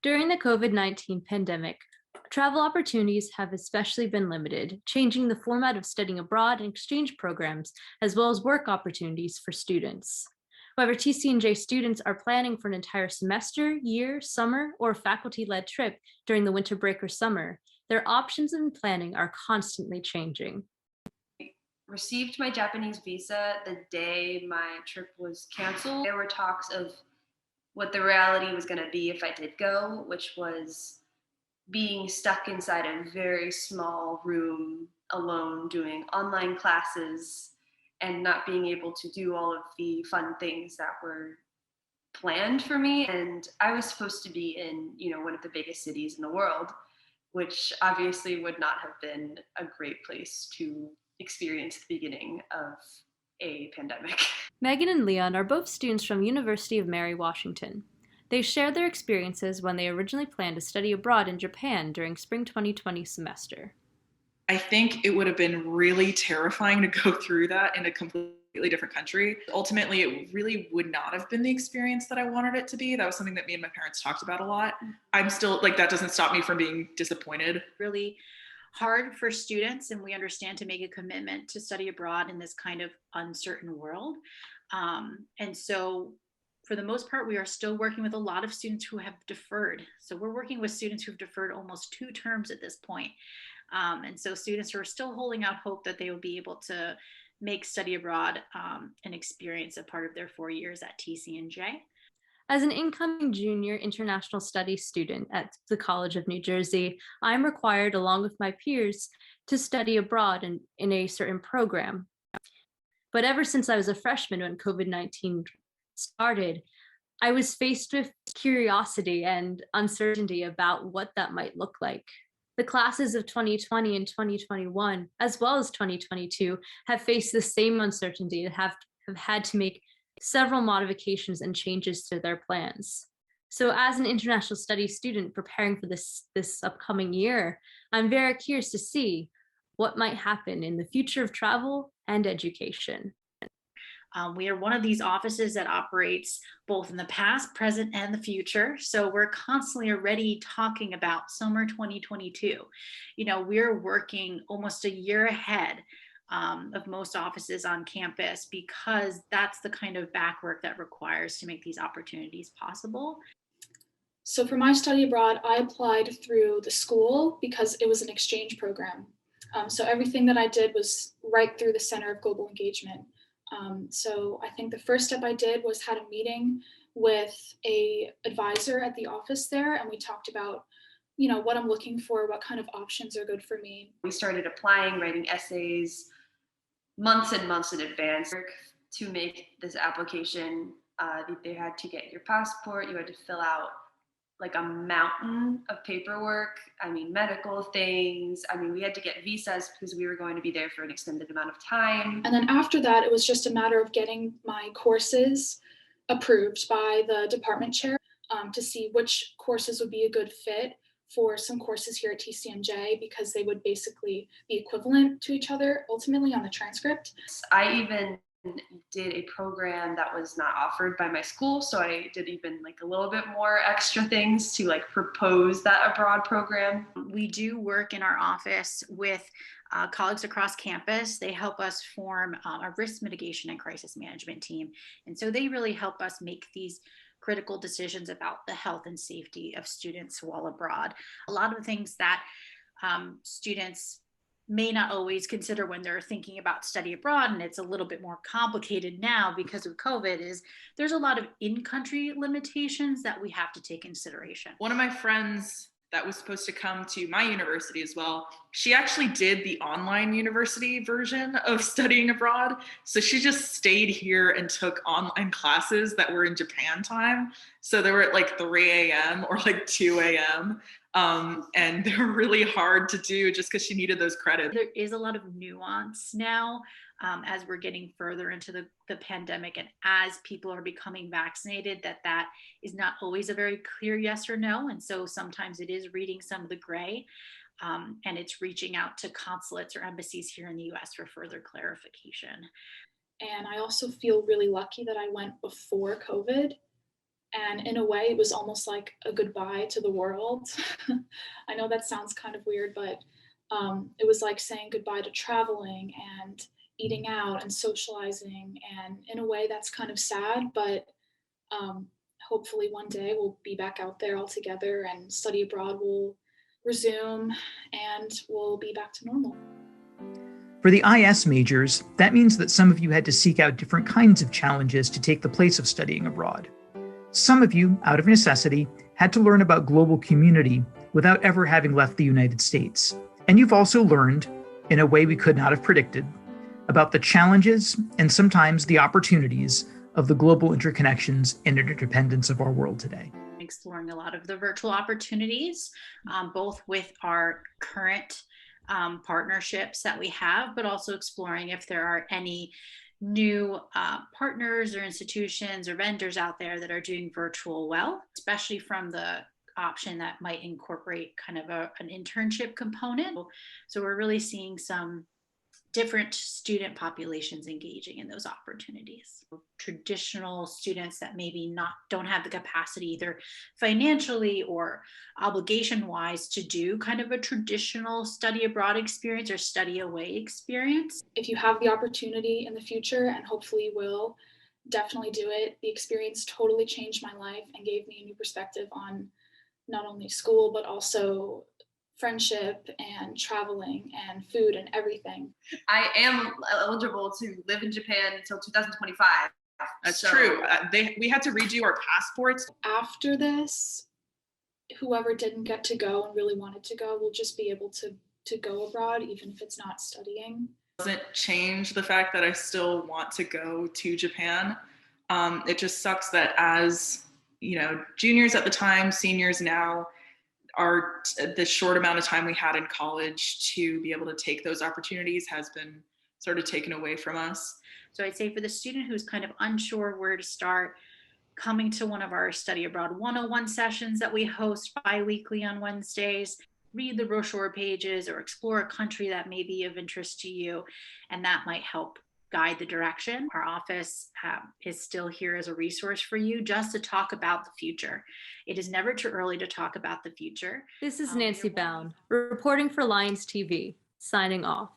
During the COVID-19 pandemic, travel opportunities have especially been limited, changing the format of studying abroad and exchange programs, as well as work opportunities for students. However, TC&J students are planning for an entire semester, year, summer, or faculty-led trip during the winter break or summer. Their options and planning are constantly changing. Received my Japanese visa the day my trip was canceled. There were talks of what the reality was going to be if I did go, which was being stuck inside a very small room alone doing online classes and not being able to do all of the fun things that were planned for me. And I was supposed to be in, one of the biggest cities in the world, which obviously would not have been a great place to experience the beginning of a pandemic. Megan and Leon are both students from University of Mary Washington. They share their experiences when they originally planned to study abroad in Japan during spring 2020 semester. I think it would have been really terrifying to go through that in a completely different country. Ultimately, it really would not have been the experience that I wanted it to be. That was something that me and my parents talked about a lot. I'm still that doesn't stop me from being disappointed. Really hard for students, and we understand, to make a commitment to study abroad in this kind of uncertain world. And so for the most part, we are still working with a lot of students who have deferred. So we're working with students who've deferred almost 2 terms at this point. And so students are still holding out hope that they will be able to make study abroad an experience, a part of their 4 years at TC&J. As an incoming junior international studies student at the College of New Jersey, I'm required, along with my peers, to study abroad in a certain program. But ever since I was a freshman when COVID-19 started, I was faced with curiosity and uncertainty about what that might look like. The classes of 2020 and 2021, as well as 2022, have faced the same uncertainty and have had to make several modifications and changes to their plans. So as an international studies student preparing for this upcoming year, I'm very curious to see what might happen in the future of travel and education. We are one of these offices that operates both in the past, present, and the future. So we're constantly already talking about summer 2022. We're working almost a year ahead of most offices on campus, because that's the kind of back work that requires to make these opportunities possible. So for my study abroad, I applied through the school because it was an exchange program. So everything that I did was right through the Center of Global Engagement. So I think the first step I did was had a meeting with a advisor at the office there, and we talked about, what I'm looking for, what kind of options are good for me. We started applying, writing essays months and months in advance. To make this application, they had to get your passport, you had to fill out like a mountain of paperwork. Medical things. We had to get visas because we were going to be there for an extended amount of time. And then after that, it was just a matter of getting my courses approved by the department chair to see which courses would be a good fit for some courses here at TC&J, because they would basically be equivalent to each other ultimately on the transcript. I even did a program that was not offered by my school, so I did even a little bit more extra things to propose that abroad program. We do work in our office with colleagues across campus. They help us form a risk mitigation and crisis management team, and so they really help us make these critical decisions about the health and safety of students while abroad. A lot of the things that students may not always consider when they're thinking about study abroad, and it's a little bit more complicated now because of COVID, is there's a lot of in-country limitations that we have to take consideration. One of my friends that was supposed to come to my university as well, she actually did the online university version of studying abroad. So she just stayed here and took online classes that were in Japan time. So they were at 3 a.m. or 2 a.m. And they're really hard to do just because she needed those credits. There is a lot of nuance now as we're getting further into the pandemic, and as people are becoming vaccinated, that is not always a very clear yes or no. And so sometimes it is reading some of the gray, and it's reaching out to consulates or embassies here in the US for further clarification. And I also feel really lucky that I went before COVID And in a way, it was almost like a goodbye to the world. I know that sounds kind of weird, but it was like saying goodbye to traveling and eating out and socializing. And in a way, that's kind of sad, but hopefully one day we'll be back out there all together and study abroad will resume and we'll be back to normal. For the IS majors, that means that some of you had to seek out different kinds of challenges to take the place of studying abroad. Some of you, out of necessity, had to learn about global community without ever having left the United States. And you've also learned, in a way we could not have predicted, about the challenges and sometimes the opportunities of the global interconnections and interdependence of our world today. Exploring a lot of the virtual opportunities, both with our current partnerships that we have, but also exploring if there are any new partners or institutions or vendors out there that are doing virtual well, especially from the option that might incorporate kind of an internship component. So we're really seeing some different student populations engaging in those opportunities. Traditional students that maybe don't have the capacity either financially or obligation wise to do kind of a traditional study abroad experience or study away experience. If you have the opportunity in the future, and hopefully you will, definitely do it. The experience totally changed my life and gave me a new perspective on not only school, but also friendship and traveling and food and everything. I am eligible to live in Japan until 2025. That's true. We had to redo our passports. After this, whoever didn't get to go and really wanted to go will just be able to go abroad, even if it's not studying. It doesn't change the fact that I still want to go to Japan. It just sucks that as, juniors at the time, seniors now, the short amount of time we had in college to be able to take those opportunities has been sort of taken away from us. So I'd say for the student who's kind of unsure where to start, coming to one of our Study Abroad 101 sessions that we host bi-weekly on Wednesdays, read the brochure pages or explore a country that may be of interest to you, and that might help guide the direction. Our office is still here as a resource for you just to talk about the future. It is never too early to talk about the future. This is Nancy Bowne, reporting for Lions TV, signing off.